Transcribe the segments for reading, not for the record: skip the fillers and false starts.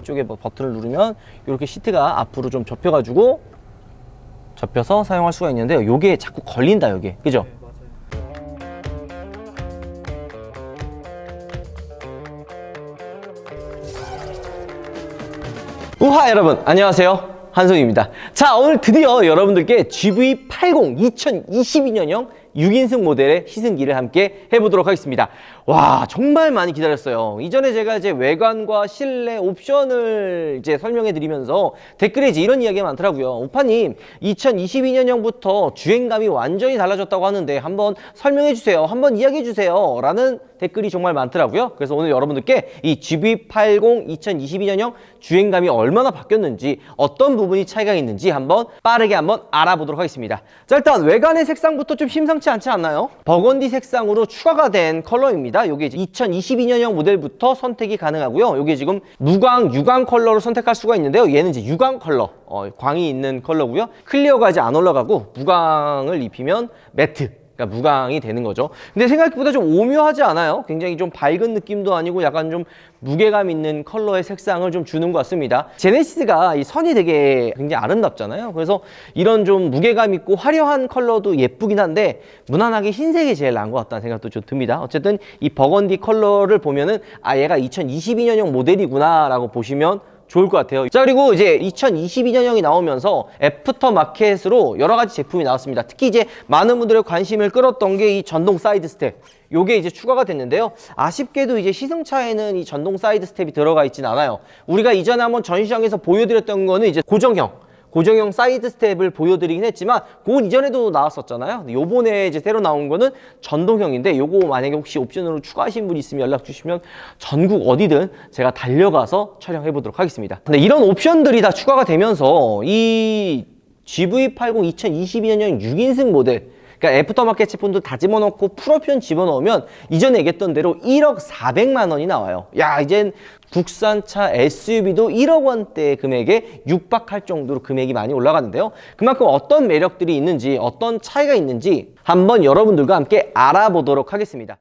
아래쪽에 뭐 버튼을 누르면 이렇게 시트가 앞으로 좀 접혀가지고 접혀서 사용할 수가 있는데요. 요게 자꾸 걸린다, 요게. 그죠? 우하, 여러분 안녕하세요, 한송입니다. 자, 오늘 드디어 여러분들께 GV80 2022년형 6인승 모델의 시승기를 함께 해보도록 하겠습니다. 와, 정말 많이 기다렸어요. 이전에 제가 이제 외관과 실내 옵션을 이제 설명해 드리면서 댓글에 이제 이런 이야기가 많더라고요. 오파님, 2022년형부터 주행감이 완전히 달라졌다고 하는데 한번 설명해 주세요, 한번 이야기해 주세요 라는 댓글이 정말 많더라고요. 그래서 오늘 여러분들께 이 GV80 2022년형 주행감이 얼마나 바뀌었는지, 어떤 부분이 차이가 있는지 한번 빠르게 한번 알아보도록 하겠습니다. 자, 일단 외관의 색상부터 좀 심상치 않지 않나요? 버건디 색상으로 추가가 된 컬러입니다. 이게 2022년형 모델부터 선택이 가능하고요. 이게 지금 무광, 유광 컬러로 선택할 수가 있는데요. 얘는 이제 유광 컬러, 광이 있는 컬러고요. 클리어가 이제 안 올라가고 무광을 입히면 매트, 그러니까 무광이 되는 거죠. 근데 생각보다 좀 오묘하지 않아요? 굉장히 좀 밝은 느낌도 아니고 약간 좀 무게감 있는 컬러의 색상을 좀 주는 것 같습니다. 제네시스가 이 선이 되게 굉장히 아름답잖아요. 그래서 이런 좀 무게감 있고 화려한 컬러도 예쁘긴 한데 무난하게 흰색이 제일 나은 것 같다는 생각도 좀 듭니다. 어쨌든 이 버건디 컬러를 보면은 아, 얘가 2022년형 모델이구나 라고 보시면 좋을 것 같아요. 자, 그리고 이제 2022년형이 나오면서 애프터 마켓으로 여러 가지 제품이 나왔습니다. 특히 이제 많은 분들의 관심을 끌었던 게 이 전동 사이드 스텝, 요게 이제 추가가 됐는데요. 아쉽게도 이제 시승차에는 이 전동 사이드 스텝이 들어가 있진 않아요. 우리가 이전에 한번 전시장에서 보여드렸던 거는 이제 고정형 사이드 스텝을 보여드리긴 했지만 그건 이전에도 나왔었잖아요. 요번에 이제 새로 나온 거는 전동형인데, 요거 만약에 혹시 옵션으로 추가하신 분이 있으면 연락 주시면 전국 어디든 제가 달려가서 촬영해 보도록 하겠습니다. 근데 이런 옵션들이 다 추가가 되면서 이 GV80 2022년형 6인승 모델, 그러니까 애프터마켓 제품도 다 집어넣고 풀옵션 집어넣으면 이전에 얘기했던 대로 1억 400만 원이 나와요. 야, 이젠 국산차 SUV도 1억 원대 금액에 육박할 정도로 금액이 많이 올라가는데요. 그만큼 어떤 매력들이 있는지, 어떤 차이가 있는지 한번 여러분들과 함께 알아보도록 하겠습니다.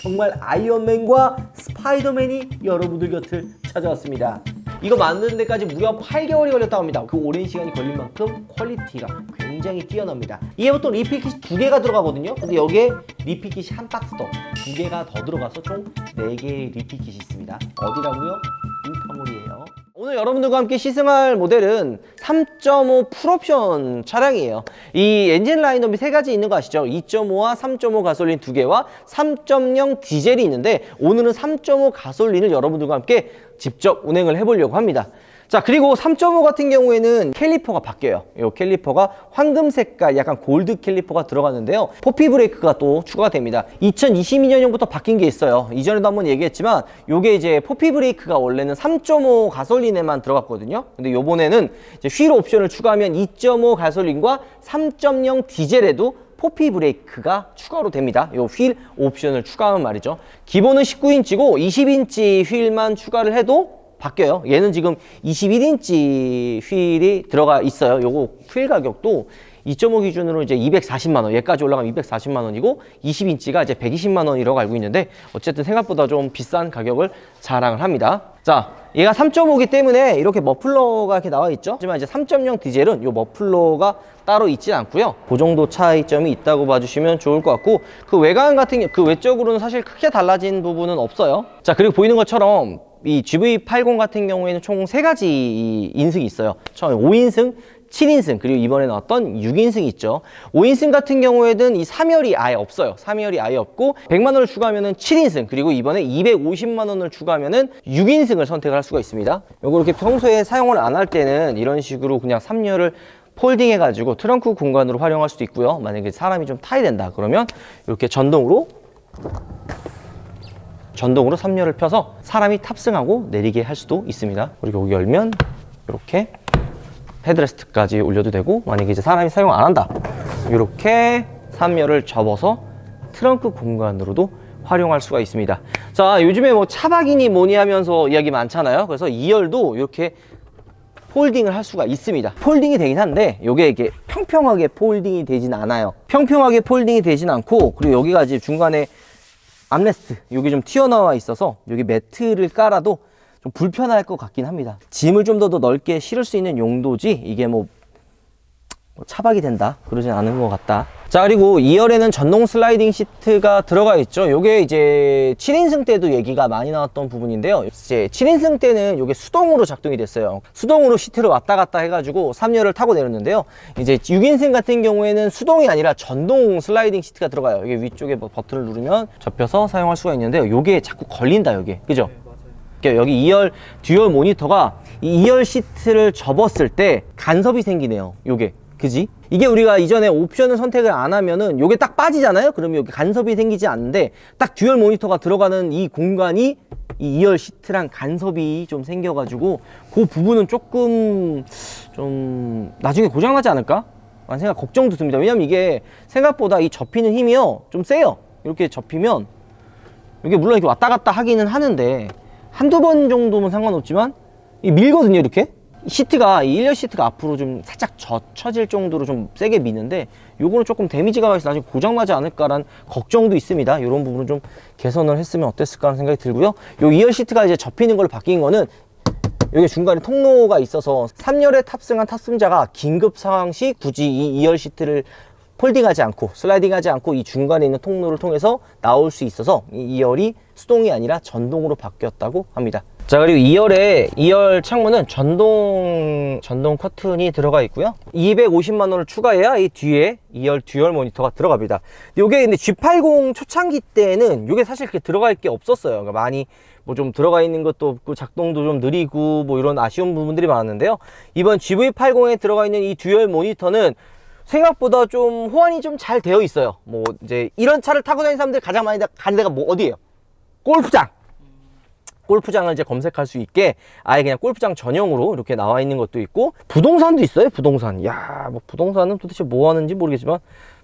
정말 아이언맨과 스파이더맨이 여러분들 곁을 찾아왔습니다. 이거 만드는 데까지 무려 8개월이 걸렸다고 합니다. 그 오랜 시간이 걸린 만큼 퀄리티가 굉장히 뛰어납니다. 이게 보통 리필킷이 2개가 들어가거든요. 근데 여기에 리필킷이 한 박스 더, 2개가 더 들어가서 총 4개의 리필킷이 있습니다. 어디라고요? 우파몰이에요. 오늘 여러분들과 함께 시승할 모델은 3.5 풀옵션 차량이에요. 이 엔진 라인업이 3가지 있는 거 아시죠? 2.5와 3.5 가솔린 2개와 3.0 디젤이 있는데, 오늘은 3.5 가솔린을 여러분들과 함께 직접 운행을 해보려고 합니다. 자, 그리고 3.5 같은 경우에는 캘리퍼가 바뀌어요. 이 캘리퍼가 황금 색깔, 약간 골드 캘리퍼가 들어갔는데요. 포피 브레이크가 또 추가가 됩니다. 2022년형부터 바뀐 게 있어요. 이전에도 한번 얘기했지만 요게 이제 포피 브레이크가 원래는 3.5 가솔린에만 들어갔거든요. 근데 요번에는 이제 휠 옵션을 추가하면 2.5 가솔린과 3.0 디젤에도 포피 브레이크가 추가로 됩니다. 요 휠 옵션을 추가하면 말이죠. 기본은 19인치고 20인치 휠만 추가를 해도 바뀌어요. 얘는 지금 21인치 휠이 들어가 있어요. 요거 휠 가격도 2.5 기준으로 이제 240만 원, 얘까지 올라가면 240만 원이고 20인치가 이제 120만 원이라고 알고 있는데, 어쨌든 생각보다 좀 비싼 가격을 자랑을 합니다. 자, 얘가 3.5기 때문에 이렇게 머플러가 이렇게 나와 있죠. 하지만 이제 3.0 디젤은 요 머플러가 따로 있지 않고요. 그 정도 차이점이 있다고 봐주시면 좋을 것 같고, 그 외관 같은 경우, 그 외적으로는 사실 크게 달라진 부분은 없어요. 자, 그리고 보이는 것처럼 이 GV80 같은 경우에는 총 3가지 인승이 있어요. 처음에 5인승, 7인승, 그리고 이번에 나왔던 6인승이 있죠. 5인승 같은 경우에는 이 3열이 아예 없어요. 3열이 아예 없고 100만 원을 추가하면은 7인승, 그리고 이번에 250만 원을 추가하면은 6인승을 선택을 할 수가 있습니다. 요거 이렇게 평소에 사용을 안 할 때는 이런 식으로 그냥 3열을 폴딩 해가지고 트렁크 공간으로 활용할 수도 있고요. 만약에 사람이 좀 타야 된다 그러면 이렇게 전동으로 3열을 펴서 사람이 탑승하고 내리게 할 수도 있습니다. 그리고 여기 열면 이렇게 헤드레스트까지 올려도 되고, 만약에 이제 사람이 사용 안 한다, 이렇게 3열을 접어서 트렁크 공간으로도 활용할 수가 있습니다. 자, 요즘에 뭐 차박이니 뭐니 하면서 이야기 많잖아요. 그래서 2열도 이렇게 폴딩을 할 수가 있습니다. 폴딩이 되긴 한데 요게 이게 평평하게 폴딩이 되진 않아요. 평평하게 폴딩이 되진 않고, 그리고 여기가 이제 중간에 암레스트, 여기 좀 튀어나와 있어서 여기 매트를 깔아도 좀 불편할 것 같긴 합니다. 짐을 좀 더 넓게 실을 수 있는 용도지 이게 뭐 차박이 된다 그러진 않은 것 같다. 자, 그리고 2열에는 전동 슬라이딩 시트가 들어가 있죠. 요게 이제 7인승 때도 얘기가 많이 나왔던 부분인데요. 이제 7인승 때는 요게 수동으로 작동이 됐어요. 수동으로 시트를 왔다 갔다 해가지고 3열을 타고 내렸는데요. 이제 6인승 같은 경우에는 수동이 아니라 전동 슬라이딩 시트가 들어가요. 이게 위쪽에 뭐 버튼을 누르면 접혀서 사용할 수가 있는데요. 요게 자꾸 걸린다, 요게. 그죠? 여기 2열 듀얼 모니터가 이 2열 시트를 접었을 때 간섭이 생기네요. 요게. 그지? 이게 우리가 이전에 옵션을 선택을 안 하면은 요게 딱 빠지잖아요? 그러면 여기 간섭이 생기지 않는데 딱 듀얼 모니터가 들어가는 이 공간이 이 2열 시트랑 간섭이 좀 생겨가지고 그 부분은 조금 좀 나중에 고장나지 않을까? 라는 생각 걱정도 듭니다. 왜냐면 이게 생각보다 이 접히는 힘이요 좀 세요. 이렇게 접히면 이게 물론 이렇게 왔다 갔다 하기는 하는데 한두 번 정도면 상관없지만 이 밀거든요 이렇게. 시트가 이 1열 시트가 앞으로 좀 살짝 젖혀질 정도로 좀 세게 미는데 요거는 조금 데미지가 가서 나중에 고장나지 않을까라는 걱정도 있습니다. 이런 부분은 좀 개선을 했으면 어땠을까 하는 생각이 들고요. 요 2열 시트가 이제 접히는 걸로 바뀐 거는 여기 중간에 통로가 있어서 3열에 탑승한 탑승자가 긴급 상황 시 굳이 이 2열 시트를 폴딩하지 않고 슬라이딩하지 않고 이 중간에 있는 통로를 통해서 나올 수 있어서 이 2열이 수동이 아니라 전동으로 바뀌었다고 합니다. 자, 그리고 2열 창문은 전동 커튼이 들어가 있고요. 250만 원을 추가해야 이 뒤에 2열 듀얼 모니터가 들어갑니다. 요게 근데 G80 초창기 때는 요게 사실 그렇게 들어갈 게 없었어요. 그러니까 많이 뭐 좀 들어가 있는 것도 없고 작동도 좀 느리고 뭐 이런 아쉬운 부분들이 많았는데요. 이번 GV80에 들어가 있는 이 듀얼 모니터는 생각보다 좀 호환이 좀 잘 되어 있어요. 뭐 이제 이런 차를 타고 다니는 사람들이 가장 많이 가는 데가 뭐 어디예요? 골프장. 골프장을 이제 검색할 수 있게 아예 그냥 골프장 전용으로 이렇게 나와 있는 것도 있고 부동산도 있어요. 부동산. 야, 뭐 부동산은 도대체 뭐 하는지 모르겠지만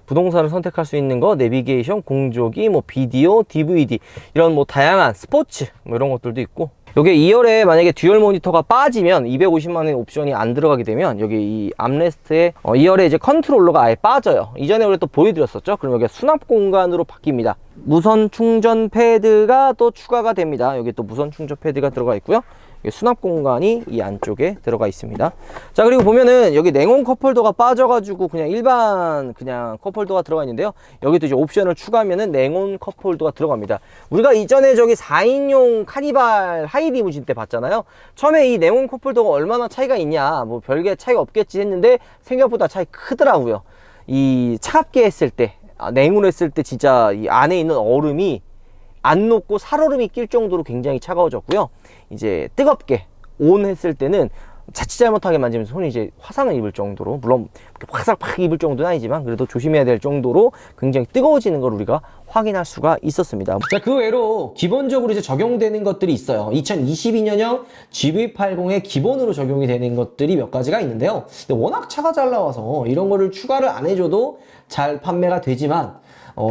부동산을 선택할 수 있는 거, 내비게이션, 공조기, 뭐 비디오, DVD 이런 뭐 다양한 스포츠 뭐 이런 것들도 있고. 요게 2열에 만약에 듀얼 모니터가 빠지면 250만 원의 옵션이 안 들어가게 되면 여기 이 암레스트에 2열에 이제 컨트롤러가 아예 빠져요. 이전에 우리 또 보여드렸었죠. 그럼 여기 수납 공간으로 바뀝니다. 무선 충전 패드가 또 추가가 됩니다. 여기 또 무선 충전 패드가 들어가 있고요. 수납 공간이 이 안쪽에 들어가 있습니다. 자, 그리고 보면은 여기 냉온 컵홀더가 빠져가지고 그냥 일반 그냥 컵홀더가 들어가 있는데요. 여기도 이제 옵션을 추가하면은 냉온 컵홀더가 들어갑니다. 우리가 이전에 저기 4인용 카니발 하이리무진 때 봤잖아요. 처음에 이 냉온 컵홀더가 얼마나 차이가 있냐, 뭐 별개 차이가 없겠지 했는데 생각보다 차이 크더라고요. 이 차갑게 했을 때, 냉온을 했을 때 진짜 이 안에 있는 얼음이 안 녹고 살얼음이 낄 정도로 굉장히 차가워졌고요. 이제 뜨겁게 온 했을 때는 자칫 잘못하게 만지면 손이 이제 화상을 입을 정도로, 물론 화상 팍 입을 정도는 아니지만 그래도 조심해야 될 정도로 굉장히 뜨거워지는 걸 우리가 확인할 수가 있었습니다. 자, 그 외로 기본적으로 이제 적용되는 것들이 있어요. 2022년형 GV80에 기본으로 적용이 되는 것들이 몇 가지가 있는데요. 근데 워낙 차가 잘 나와서 이런 거를 추가를 안 해줘도 잘 판매가 되지만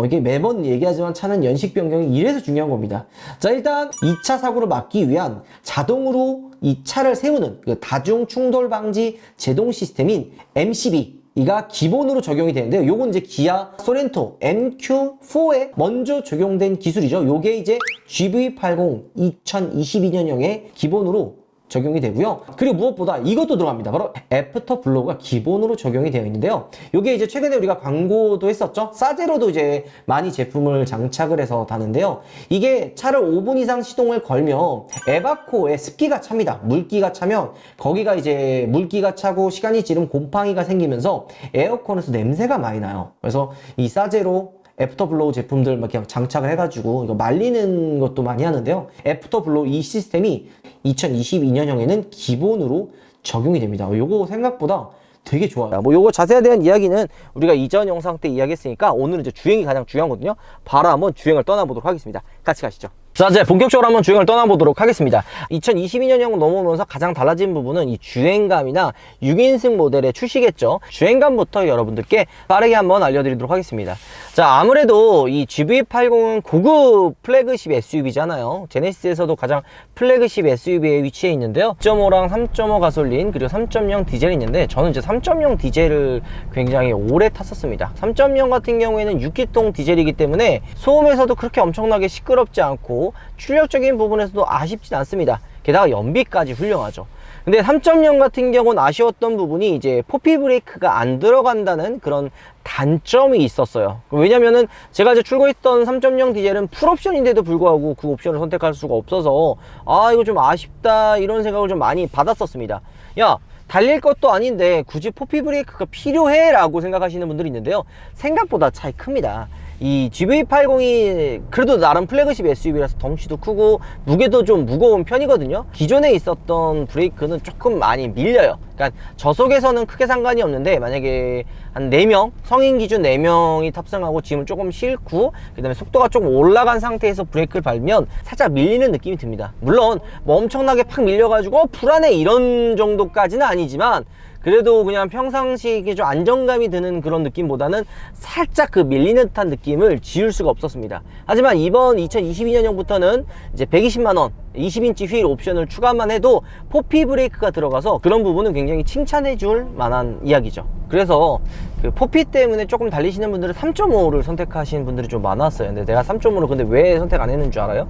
이게 매번 얘기하지만 차는 연식 변경이 이래서 중요한 겁니다. 자, 일단 2차 사고를 막기 위한 자동으로 이 차를 세우는 그 다중 충돌 방지 제동 시스템인 MCB 이가 기본으로 적용이 되는데요. 요건 이제 기아 소렌토 MQ4에 먼저 적용된 기술이죠. 요게 이제 GV80 2022년형에 기본으로 적용이 되고요. 그리고 무엇보다 이것도 들어갑니다. 바로 애프터 블로우가 기본으로 적용이 되어 있는데요. 이게 이제 최근에 우리가 광고도 했었죠. 싸제로도 이제 많이 제품을 장착을 해서 다는데요. 이게 차를 5분 이상 시동을 걸면 에바코에 습기가 찹니다. 물기가 차면 거기가 이제 물기가 차고 시간이 지르면 곰팡이가 생기면서 에어컨에서 냄새가 많이 나요. 그래서 이 싸제로 애프터블로우 제품들 막 그냥 장착을 해가지고 이거 말리는 것도 많이 하는데요. 애프터블로우 이 시스템이 2022년형에는 기본으로 적용이 됩니다. 요거 생각보다 되게 좋아요. 뭐 요거 자세에 대한 이야기는 우리가 이전 영상 때 이야기했으니까 오늘은 이제 주행이 가장 중요하거든요. 바로 한번 주행을 떠나보도록 하겠습니다. 같이 가시죠. 자, 이제 본격적으로 한번 주행을 떠나보도록 하겠습니다. 2022년형 넘어오면서 가장 달라진 부분은 이 주행감이나 6인승 모델의 출시겠죠. 주행감부터 여러분들께 빠르게 한번 알려드리도록 하겠습니다. 자, 아무래도 이 GV80은 고급 플래그십 SUV잖아요. 제네시스에서도 가장 플래그십 SUV에 위치해 있는데요. 2.5랑 3.5 가솔린 그리고 3.0 디젤이 있는데 저는 이제 3.0 디젤을 굉장히 오래 탔었습니다. 3.0 같은 경우에는 6기통 디젤이기 때문에 소음에서도 그렇게 엄청나게 시끄럽지 않고 출력적인 부분에서도 아쉽진 않습니다. 게다가 연비까지 훌륭하죠. 근데 3.0 같은 경우는 아쉬웠던 부분이 이제 포피 브레이크가 안 들어간다는 그런 단점이 있었어요. 왜냐면은 제가 이제 출고했던 3.0 디젤은 풀옵션인데도 불구하고 그 옵션을 선택할 수가 없어서 아 이거 좀 아쉽다 이런 생각을 좀 많이 받았었습니다. 야 달릴 것도 아닌데 굳이 포피 브레이크가 필요해? 라고 생각하시는 분들이 있는데요, 생각보다 차이 큽니다. 이 GV80이 그래도 나름 플래그십 SUV라서 덩치도 크고 무게도 좀 무거운 편이거든요. 기존에 있었던 브레이크는 조금 많이 밀려요. 그러니까 저속에서는 크게 상관이 없는데 만약에 한 4명, 성인 기준 4명이 탑승하고 짐을 조금 싣고 그 다음에 속도가 조금 올라간 상태에서 브레이크를 밟으면 살짝 밀리는 느낌이 듭니다. 물론 뭐 엄청나게 팍 밀려가지고 불안해 이런 정도까지는 아니지만 그래도 그냥 평상시에 좀 안정감이 드는 그런 느낌보다는 살짝 그 밀리는 듯한 느낌을 지울 수가 없었습니다. 하지만 이번 2022년형부터는 이제 120만원 20인치 휠 옵션을 추가만 해도 포피 브레이크가 들어가서 그런 부분은 굉장히 칭찬해 줄 만한 이야기죠. 그래서 그 포피 때문에 조금 달리시는 분들은 3.5를 선택하시는 분들이 좀 많았어요. 근데 내가 3.5를 근데 왜 선택 안 했는 줄 알아요?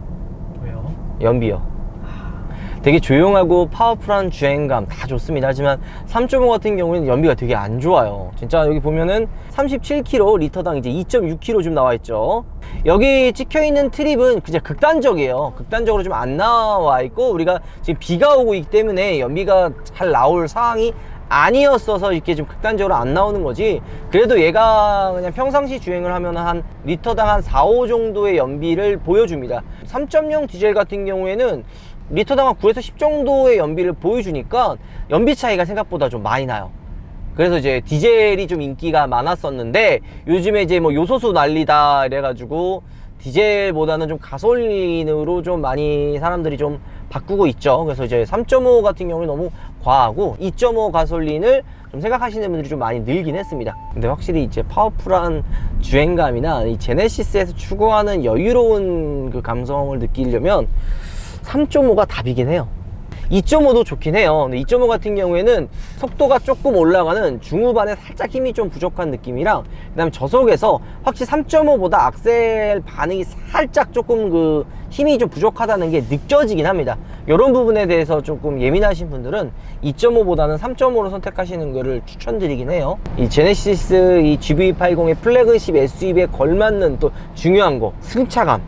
왜요? 연비요. 되게 조용하고 파워풀한 주행감 다 좋습니다. 하지만 3.5 같은 경우에는 연비가 되게 안 좋아요. 진짜 여기 보면은 37km 리터당 이제 2.6km 좀 나와 있죠. 여기 찍혀 있는 트립은 그냥 극단적이에요. 극단적으로 좀 안 나와 있고 우리가 지금 비가 오고 있기 때문에 연비가 잘 나올 상황이 아니었어서 이렇게 좀 극단적으로 안 나오는 거지. 그래도 얘가 그냥 평상시 주행을 하면 한 리터당 한 4, 5 정도의 연비를 보여줍니다. 3.0 디젤 같은 경우에는 리터당 한 9에서 10 정도의 연비를 보여주니까 연비 차이가 생각보다 좀 많이 나요. 그래서 이제 디젤이 좀 인기가 많았었는데 요즘에 이제 뭐 요소수 난리다 이래가지고 디젤보다는 좀 가솔린으로 좀 많이 사람들이 좀 바꾸고 있죠. 그래서 이제 3.5 같은 경우는 너무 과하고 2.5 가솔린을 좀 생각하시는 분들이 좀 많이 늘긴 했습니다. 근데 확실히 이제 파워풀한 주행감이나 이 제네시스에서 추구하는 여유로운 그 감성을 느끼려면 3.5가 답이긴 해요. 2.5도 좋긴 해요. 근데 2.5 같은 경우에는 속도가 조금 올라가는 중후반에 살짝 힘이 좀 부족한 느낌이랑 그 다음에 저속에서 확실히 3.5보다 악셀 반응이 살짝 조금 그 힘이 좀 부족하다는 게 느껴지긴 합니다. 이런 부분에 대해서 조금 예민하신 분들은 2.5보다는 3.5로 선택하시는 거를 추천드리긴 해요. 이 제네시스 이 GV80의 플래그십 SUV에 걸맞는 또 중요한 거 승차감,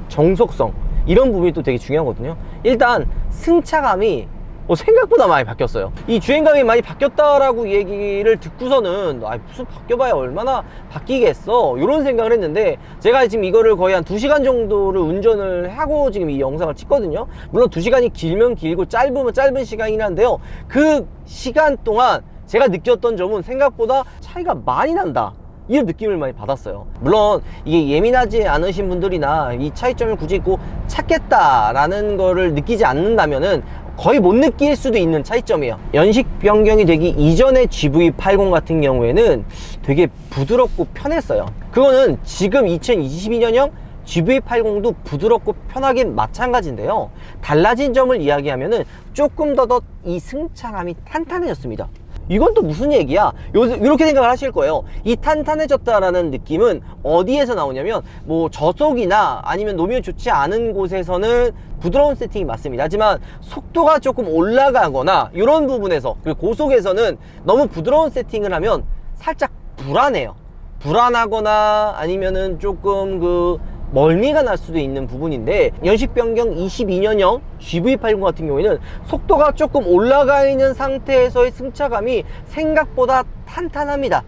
정속성 이런 부분이 또 되게 중요하거든요. 일단 승차감이 생각보다 많이 바뀌었어요. 이 주행감이 많이 바뀌었다라고 얘기를 듣고서는 무슨 바뀌어봐야 얼마나 바뀌겠어 이런 생각을 했는데 제가 지금 이거를 거의 한 2시간 정도를 운전을 하고 지금 이 영상을 찍거든요. 물론 2시간이 길면 길고 짧으면 짧은 시간이긴 한데요, 그 시간 동안 제가 느꼈던 점은 생각보다 차이가 많이 난다 이런 느낌을 많이 받았어요. 물론 이게 예민하지 않으신 분들이나 이 차이점을 굳이 꼭 찾겠다라는 거를 느끼지 않는다면은 거의 못 느낄 수도 있는 차이점이에요. 연식 변경이 되기 이전의 GV80 같은 경우에는 되게 부드럽고 편했어요. 그거는 지금 2022년형 GV80도 부드럽고 편하긴 마찬가지인데요, 달라진 점을 이야기하면은 조금 더 이 승차감이 탄탄해졌습니다. 이건 또 무슨 얘기야? 이렇게 생각을 하실 거예요. 이 탄탄해졌다라는 느낌은 어디에서 나오냐면 뭐 저속이나 아니면 노면 좋지 않은 곳에서는 부드러운 세팅이 맞습니다. 하지만 속도가 조금 올라가거나 이런 부분에서, 그리고 고속에서는 너무 부드러운 세팅을 하면 살짝 불안해요. 불안하거나 아니면은 조금 그 멀미가 날 수도 있는 부분인데, 연식 변경 22년형 GV80 같은 경우에는 속도가 조금 올라가 있는 상태에서의 승차감이 생각보다 탄탄합니다.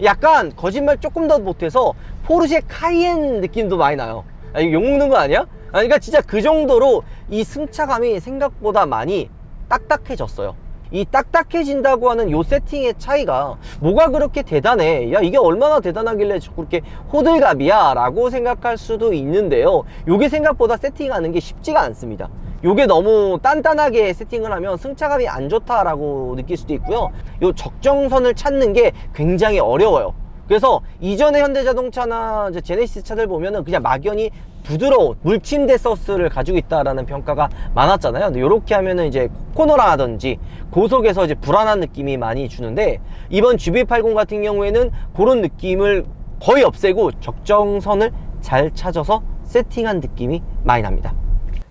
약간 거짓말 조금 더 못해서 포르쉐 카이엔 느낌도 많이 나요. 이거 욕먹는 거 아니야? 그러니까 진짜 그 정도로 이 승차감이 생각보다 많이 딱딱해졌어요. 이 딱딱해진다고 하는 요 세팅의 차이가 뭐가 그렇게 대단해, 야 이게 얼마나 대단하길래 자꾸 그렇게 호들갑이야 라고 생각할 수도 있는데요, 요게 생각보다 세팅하는 게 쉽지가 않습니다. 요게 너무 단단하게 세팅을 하면 승차감이 안 좋다라고 느낄 수도 있고요, 요 적정선을 찾는 게 굉장히 어려워요. 그래서 이전의 현대자동차나 이제 제네시스 차들 보면은 그냥 막연히 부드러운 물침대 서스를 가지고 있다라는 평가가 많았잖아요. 근데 이렇게 하면은 이제 코너라든지 고속에서 이제 불안한 느낌이 많이 주는데, 이번 GV80 같은 경우에는 그런 느낌을 거의 없애고 적정선을 잘 찾아서 세팅한 느낌이 많이 납니다.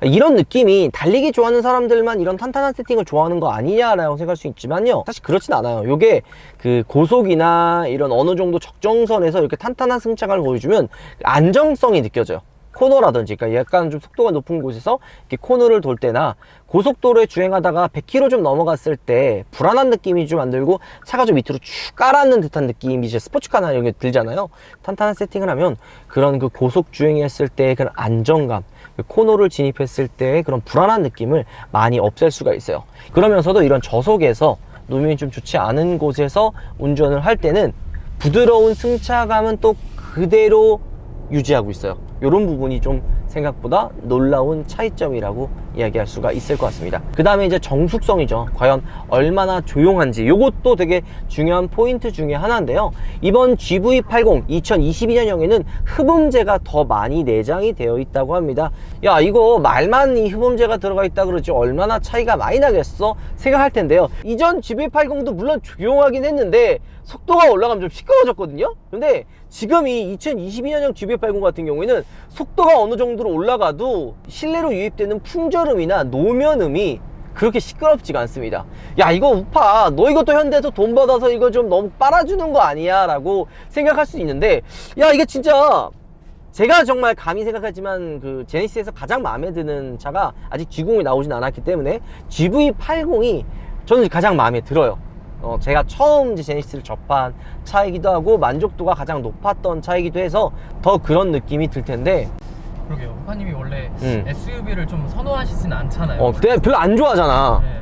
이런 느낌이 달리기 좋아하는 사람들만 이런 탄탄한 세팅을 좋아하는 거 아니냐라고 생각할 수 있지만요, 사실 그렇진 않아요. 요게 그 고속이나 이런 어느 정도 적정선에서 이렇게 탄탄한 승차감을 보여주면 안정성이 느껴져요. 코너라든지, 그러니까 약간 좀 속도가 높은 곳에서 이렇게 코너를 돌 때나 고속도로에 주행하다가 100km 좀 넘어갔을 때 불안한 느낌이 좀 안 들고 차가 좀 밑으로 쭉 깔아앉는 듯한 느낌이 이제 스포츠카나 이런 게 들잖아요. 탄탄한 세팅을 하면 그런 그 고속 주행했을 때 그런 안정감, 코너를 진입했을 때 그런 불안한 느낌을 많이 없앨 수가 있어요. 그러면서도 이런 저속에서 노면이 좀 좋지 않은 곳에서 운전을 할 때는 부드러운 승차감은 또 그대로 유지하고 있어요. 이런 부분이 좀 생각보다 놀라운 차이점이라고 이야기할 수가 있을 것 같습니다. 그 다음에 이제 정숙성이죠. 과연 얼마나 조용한지, 이것도 되게 중요한 포인트 중에 하나인데요. 이번 GV80 2022년형에는 흡음재가 더 많이 내장이 되어 있다고 합니다. 야, 이거 말만 이 흡음재가 들어가 있다 그러지 얼마나 차이가 많이 나겠어 생각할 텐데요. 이전 GV80도 물론 조용하긴 했는데 속도가 올라가면 좀 시끄러워졌거든요. 근데 지금 이 2022년형 GV80 같은 경우에는 속도가 어느 정도로 올라가도 실내로 유입되는 풍절음이나 노면음이 그렇게 시끄럽지가 않습니다. 야, 이거 우파, 너 이것도 현대에서 돈 받아서 이거 좀 너무 빨아주는 거 아니야? 라고 생각할 수 있는데, 야, 이게 진짜 제가 정말 감히 생각하지만 그 제네시스에서 가장 마음에 드는 차가 아직 G90이 나오진 않았기 때문에 GV80이 저는 가장 마음에 들어요. 제가 처음 이제 제네시스를 접한 차이기도 하고 만족도가 가장 높았던 차이기도 해서 더 그런 느낌이 들 텐데. 그러게요. 호파님이 원래 SUV를 좀 선호하시진 않잖아요. 내가 별로 안 좋아하잖아. 네.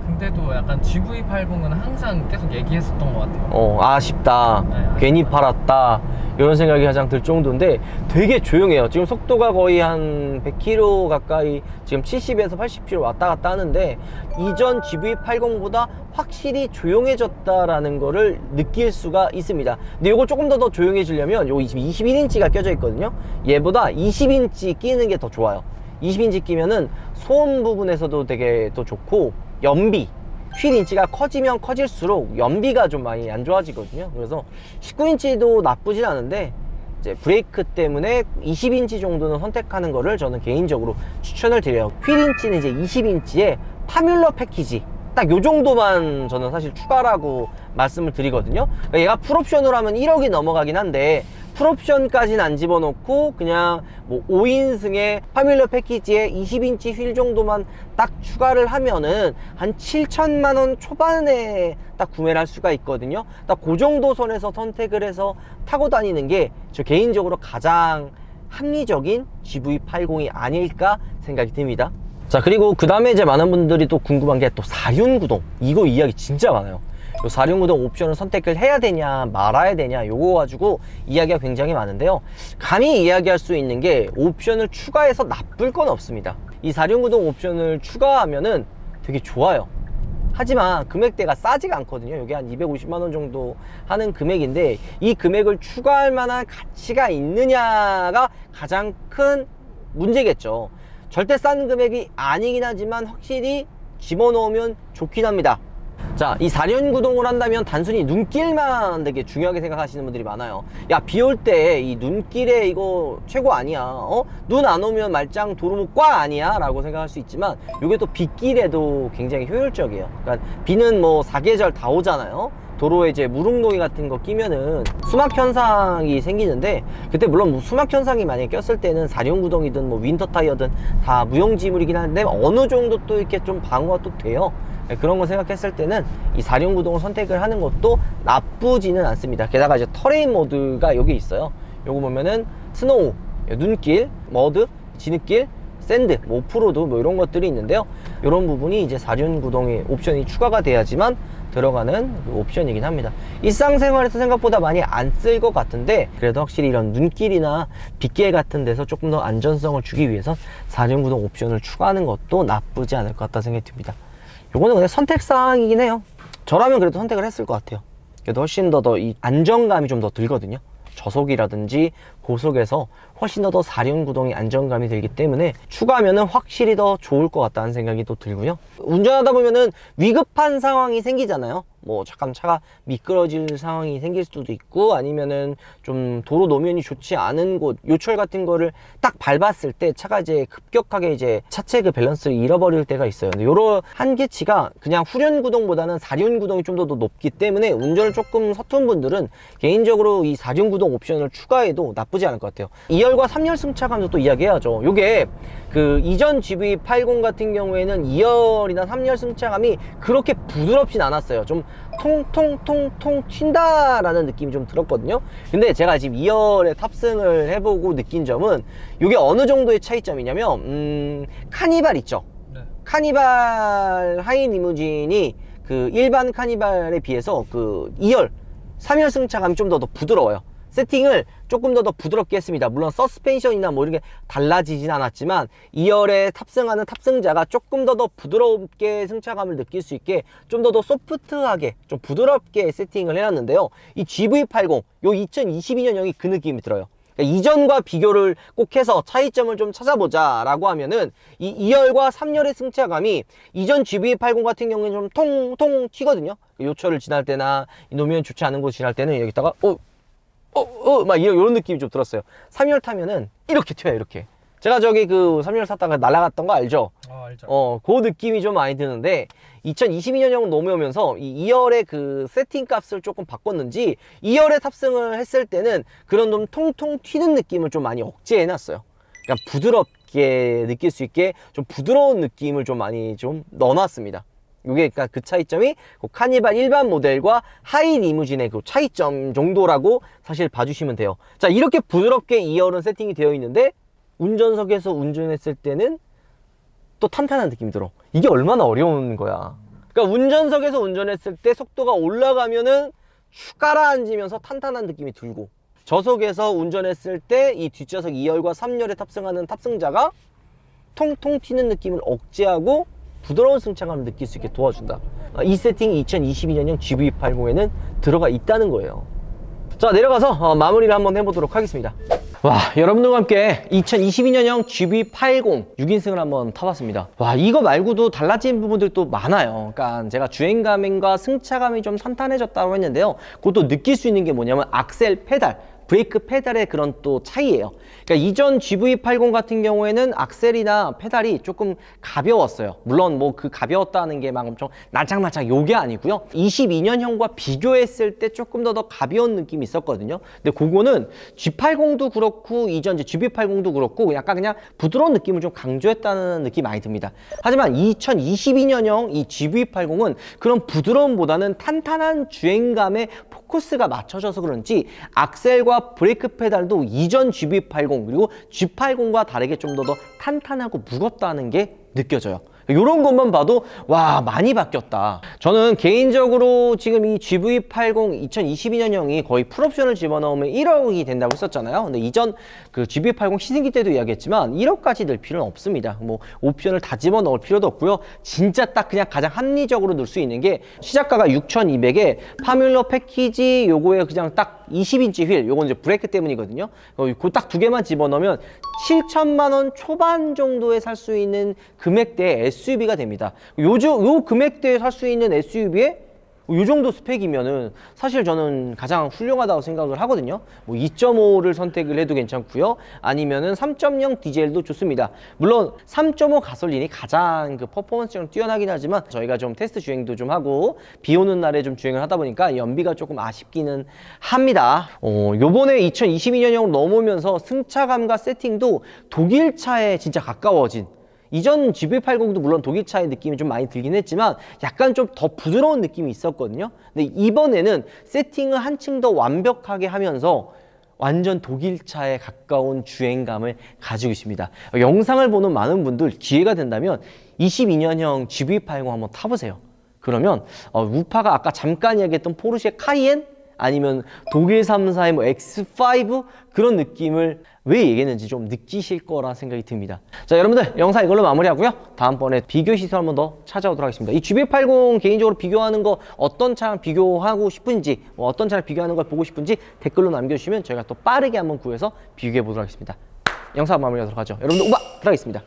근데도 약간 GV80은 항상 계속 얘기했었던 것 같아요. 아쉽다. 네, 아쉽다. 괜히 팔았다. 이런 생각이 가장 들 정도인데 되게 조용해요. 지금 속도가 거의 한 100km 가까이, 지금 70에서 80km 왔다 갔다 하는데 이전 GV80보다 확실히 조용해졌다라는 거를 느낄 수가 있습니다. 근데 이거 조금 더 조용해지려면 요 21인치가 껴져 있거든요. 얘보다 20인치 끼는 게 더 좋아요. 20인치 끼면은 소음 부분에서도 되게 더 좋고, 연비, 휠 인치가 커지면 커질수록 연비가 좀 많이 안 좋아지거든요. 그래서 19인치도 나쁘진 않은데 이제 브레이크 때문에 20인치 정도는 선택하는 거를 저는 개인적으로 추천을 드려요. 휠 인치는 이제 20인치에 파뮬러 패키지 딱 요 정도만 저는 사실 추가라고 말씀을 드리거든요. 그러니까 얘가 풀옵션으로 하면 1억이 넘어가긴 한데 풀옵션까지는 안 집어넣고 그냥 뭐 5인승의 파뮬러 패키지에 20인치 휠 정도만 딱 추가를 하면은 한 7천만 원 초반에 딱 구매를 할 수가 있거든요. 딱 그 정도 선에서 선택을 해서 타고 다니는 게 저 개인적으로 가장 합리적인 GV80이 아닐까 생각이 듭니다. 자, 그리고 그 다음에 이제 많은 분들이 또 궁금한 게 또 사륜구동, 이거 이야기 진짜 많아요. 요 사륜구동 옵션을 선택을 해야 되냐 말아야 되냐, 요거 가지고 이야기가 굉장히 많은데요. 감히 이야기할 수 있는 게 옵션을 추가해서 나쁠 건 없습니다. 이 사륜구동 옵션을 추가하면은 되게 좋아요. 하지만 금액대가 싸지가 않거든요. 이게 한 250만원 정도 하는 금액인데 이 금액을 추가할 만한 가치가 있느냐가 가장 큰 문제겠죠. 절대 싼 금액이 아니긴 하지만 확실히 집어넣으면 좋긴 합니다. 자, 이 사륜구동을 한다면 단순히 눈길만 되게 중요하게 생각하시는 분들이 많아요. 야, 비 올 때 이 눈길에 이거 최고 아니야? 눈 안 오면 말짱 도로 꽉 아니야? 라고 생각할 수 있지만 이게 또 빗길에도 굉장히 효율적이에요. 그러니까 비는 뭐 사계절 다 오잖아요. 도로에 이제 무릉도기 같은 거 끼면은 수막 현상이 생기는데, 그때 물론 뭐 수막 현상이 만약에 꼈을 때는 사륜구동이든 뭐 윈터 타이어든 다 무용지물이긴 한데 어느 정도 또 이렇게 좀 방어가 또 돼요. 그런 거 생각했을 때는 이 사륜구동을 선택을 하는 것도 나쁘지는 않습니다. 게다가 이제 터레인 모드가 여기 있어요. 요거 보면은 스노우, 눈길, 머드, 진흙길, 샌드, 뭐 오프로드 뭐 이런 것들이 있는데요. 이런 부분이 이제 사륜구동의 옵션이 추가가 돼야지만 들어가는 옵션이긴 합니다. 일상생활에서 생각보다 많이 안 쓸 것 같은데 그래도 확실히 이런 눈길이나 빗길 같은 데서 조금 더 안전성을 주기 위해서 사륜구동 옵션을 추가하는 것도 나쁘지 않을 것 같다 생각이 듭니다. 요거는 그냥 선택사항이긴 해요. 저라면 그래도 선택을 했을 것 같아요. 그래도 훨씬 더 이 안정감이 좀 더 들거든요. 저속이라든지 고속에서 훨씬 더 사륜구동이 안정감이 들기 때문에 추가하면은 확실히 더 좋을 것 같다는 생각이 또 들고요. 운전하다 보면은 위급한 상황이 생기잖아요. 뭐 잠깐 차가 미끄러질 상황이 생길 수도 있고, 아니면은 좀 도로 노면이 좋지 않은 곳, 요철 같은 거를 딱 밟았을 때 차가 이제 급격하게 이제 차체 그 밸런스를 잃어버릴 때가 있어요. 근데 요런 한계치가 그냥 후륜 구동보다는 4륜 구동이 좀 더 높기 때문에 운전을 조금 서툰 분들은 개인적으로 이 4륜 구동 옵션을 추가해도 나쁘지 않을 것 같아요. 2열과 3열 승차감도 또 이야기해야죠. 요게 그 이전 GV80 같은 경우에는 2열이나 3열 승차감이 그렇게 부드럽진 않았어요. 좀 통통통통 튄다라는 느낌이 좀 들었거든요. 근데 제가 지금 2열에 탑승을 해보고 느낀 점은 이게 어느 정도의 차이점이냐면 카니발 있죠. 네. 카니발 하이 리무진이 그 일반 카니발에 비해서 그 2열, 3열 승차감이 좀 더 부드러워요. 세팅을 조금 더 부드럽게 했습니다. 물론 서스펜션이나 뭐 이런 게 달라지진 않았지만 2열에 탑승하는 탑승자가 조금 더 부드럽게 승차감을 느낄 수 있게 좀 더 소프트하게 좀 부드럽게 세팅을 해놨는데요. 이 GV80, 요 2022년형이 그 느낌이 들어요. 그러니까 이전과 비교를 꼭 해서 차이점을 좀 찾아보자 라고 하면은 이 2열과 3열의 승차감이 이전 GV80 같은 경우에는 좀 통통 튀거든요. 요철을 지날 때나 노면 좋지 않은 곳 지날 때는 여기다가 막 이런 느낌이 좀 들었어요. 3열 타면은 이렇게 튀어요, 이렇게. 제가 저기 그 3열 탔다가 날아갔던 거 알죠? 알죠. 그 느낌이 좀 많이 드는데 2022년형 넘어오면서 이 2열의 그 세팅 값을 조금 바꿨는지 2열에 탑승을 했을 때는 그런 좀 통통 튀는 느낌을 좀 많이 억제해 놨어요. 그러니까 부드럽게 느낄 수 있게 좀 부드러운 느낌을 좀 많이 좀 넣어놨습니다. 이게 그러니까 그 차이점이 그 카니발 일반 모델과 하이 리무진의 그 차이점 정도라고 사실 봐주시면 돼요. 자, 이렇게 부드럽게 2열은 세팅이 되어 있는데 운전석에서 운전했을 때는 또 탄탄한 느낌이 들어. 이게 얼마나 어려운 거야. 그러니까 운전석에서 운전했을 때 속도가 올라가면은 가라앉으면서 탄탄한 느낌이 들고, 저속에서 운전했을 때 이 뒷좌석 2열과 3열에 탑승하는 탑승자가 통통 튀는 느낌을 억제하고 부드러운 승차감을 느낄 수 있게 도와준다. 이 세팅이 2022년형 GV80에는 들어가 있다는 거예요. 자, 내려가서 마무리를 한번 해보도록 하겠습니다. 와, 여러분들과 함께 2022년형 GV80 6인승을 한번 타봤습니다. 와, 이거 말고도 달라진 부분들도 많아요. 그러니까 제가 주행감과 승차감이 좀 탄탄해졌다고 했는데요. 그것도 느낄 수 있는 게 뭐냐면 악셀 페달, 브레이크 페달의 그런 또 차이예요. 그러니까 이전 GV80 같은 경우에는 악셀이나 페달이 조금 가벼웠어요. 물론 뭐 그 가벼웠다는 게 막 엄청 날짝날짝 요게 아니고요. 22년형과 비교했을 때 조금 더 가벼운 느낌이 있었거든요. 근데 그거는 G80도 그렇고 이전 이제 GV80도 그렇고 약간 그냥 부드러운 느낌을 좀 강조했다는 느낌이 많이 듭니다. 하지만 2022년형 이 GV80은 그런 부드러움보다는 탄탄한 주행감에 포커스가 맞춰져서 그런지 악셀과 브레이크 페달도 이전 GV80 그리고 G80과 다르게 좀 더 탄탄하고 무겁다는 게 느껴져요. 이런 것만 봐도 와, 많이 바뀌었다. 저는 개인적으로 지금 이 GV80 2022년형이 거의 풀옵션을 집어넣으면 1억이 된다고 했었잖아요. 근데 이전 그 GV80 시승기 때도 이야기했지만 1억까지 늘 필요는 없습니다. 뭐 옵션을 다 집어넣을 필요도 없고요. 진짜 딱 그냥 가장 합리적으로 넣을 수 있는 게 시작가가 6,200에 파뮬러 패키지 요거에 그냥 딱 20인치 휠, 요건 이제 브레이크 때문이거든요. 그 딱 두 개만 집어넣으면 7천만 원 초반 정도에 살 수 있는 금액대의 SUV가 됩니다. 요 금액대에 살 수 있는 SUV에 요 정도 스펙이면은 사실 저는 가장 훌륭하다고 생각을 하거든요. 뭐 2.5를 선택을 해도 괜찮고요. 아니면은 3.0 디젤도 좋습니다. 물론 3.5 가솔린이 가장 그 퍼포먼스가 뛰어나긴 하지만 저희가 좀 테스트 주행도 좀 하고 비 오는 날에 좀 주행을 하다 보니까 연비가 조금 아쉽기는 합니다. 요번에 2022년형으로 넘으면서 승차감과 세팅도 독일차에 진짜 가까워진, 이전 GV80도 물론 독일차의 느낌이 좀 많이 들긴 했지만 약간 좀 더 부드러운 느낌이 있었거든요. 근데 이번에는 세팅을 한층 더 완벽하게 하면서 완전 독일차에 가까운 주행감을 가지고 있습니다. 영상을 보는 많은 분들 기회가 된다면 22년형 GV80 한번 타보세요. 그러면 우파가 아까 잠깐 이야기했던 포르쉐 카이엔 아니면 독일 3사의 뭐 X5 그런 느낌을 왜 얘기했는지 좀 느끼실 거라 생각이 듭니다. 자, 여러분들 영상 이걸로 마무리하고요. 다음번에 비교 시술 한번 더 찾아오도록 하겠습니다. 이 GV80 개인적으로 비교하는 거 어떤 차랑 비교하고 싶은지, 뭐 어떤 차랑 비교하는 걸 보고 싶은지 댓글로 남겨주시면 저희가 또 빠르게 한번 구해서 비교해 보도록 하겠습니다. 영상 마무리하도록 하죠. 여러분들 우박 들어가겠습니다.